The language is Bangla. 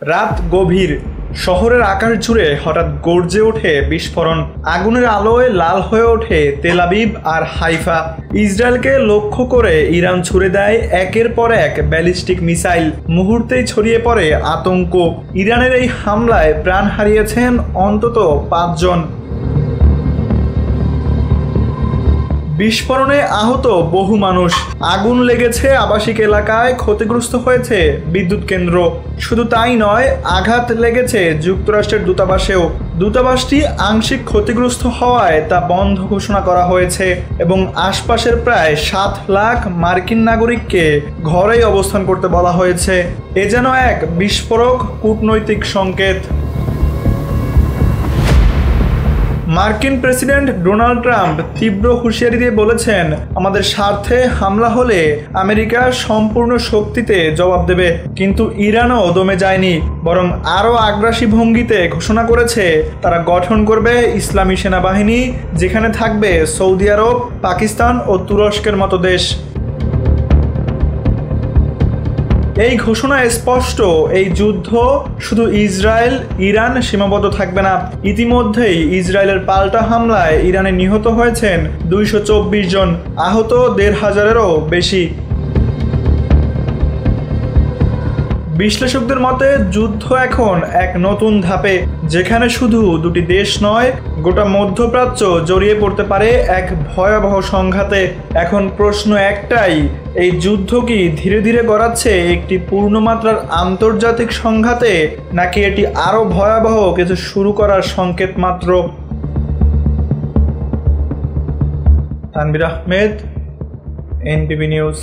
রাত গভীর, শহরের আকাশ জুড়ে হঠাৎ গর্জে ওঠে বিস্ফোরণ। আগুনের আলোয় লাল হয়ে ওঠে তেল আবিব আর হাইফা। ইসরায়েলকে লক্ষ্য করে ইরান ছুড়ে দেয় একের পর এক ব্যালিস্টিক মিসাইল। মুহূর্তেই ছড়িয়ে পড়ে আতঙ্ক। ইরানের এই হামলায় প্রাণ হারিয়েছেন অন্তত 5 জন। বিস্ফোরণে আহত বহু মানুষ। আগুন লেগেছে আবাসিক এলাকায়, ক্ষতিগ্রস্ত হয়েছে বিদ্যুৎ কেন্দ্র। শুধু তাই নয়, আঘাত লেগেছে যুক্তরাষ্ট্রের দূতাবাসেও। দূতাবাসটি আংশিক ক্ষতিগ্রস্ত হওয়ায় তা বন্ধ ঘোষণা করা হয়েছে এবং আশপাশের প্রায় 7 লাখ মার্কিন নাগরিককে ঘরেই অবস্থান করতে বলা হয়েছে। এ যেন এক বিস্ফোরক কূটনৈতিক সংকেত। মার্কিন প্রেসিডেন্ট ডোনাল্ড ট্রাম্প তীব্র হুঁশিয়ারি দিয়ে বলেছেন, আমাদের স্বার্থে হামলা হলে আমেরিকা সম্পূর্ণ শক্তিতে জবাব দেবে। কিন্তু ইরানও দমে যায়নি, বরং আরও আগ্রাসী ভঙ্গিতে ঘোষণা করেছে তারা গঠন করবে ইসলামী সেনাবাহিনী, যেখানে থাকবে সৌদি আরব, পাকিস্তান ও তুরস্কের মতো দেশ। এই ঘোষণা স্পষ্ট, এই যুদ্ধ শুধু ইসরায়েল ইরান সীমাবদ্ধ থাকবে না। ইতিমধ্যেই ইসরায়েলের পাল্টা হামলায় ইরানে নিহত হয়েছেন 224 জন, আহত 1,500-এরও বেশি। বিশ্লেষকদের মতে যুদ্ধ এখন এক নতুন ধাপে, যেখানে শুধু দুটি দেশ নয়, গোটা মধ্যপ্রাচ্য জড়িয়ে পড়তে পারে এক ভয়াবহ সংঘাতে। এখন প্রশ্ন একটাই, এই যুদ্ধ কি ধীরে ধীরে গড়াচ্ছে একটি পূর্ণমাত্রার আন্তর্জাতিক সংঘাতে, নাকি এটি আরও ভয়াবহ কিছু শুরু করার সংকেত মাত্র? তানভীর আহমেদ, এনপিবি নিউজ।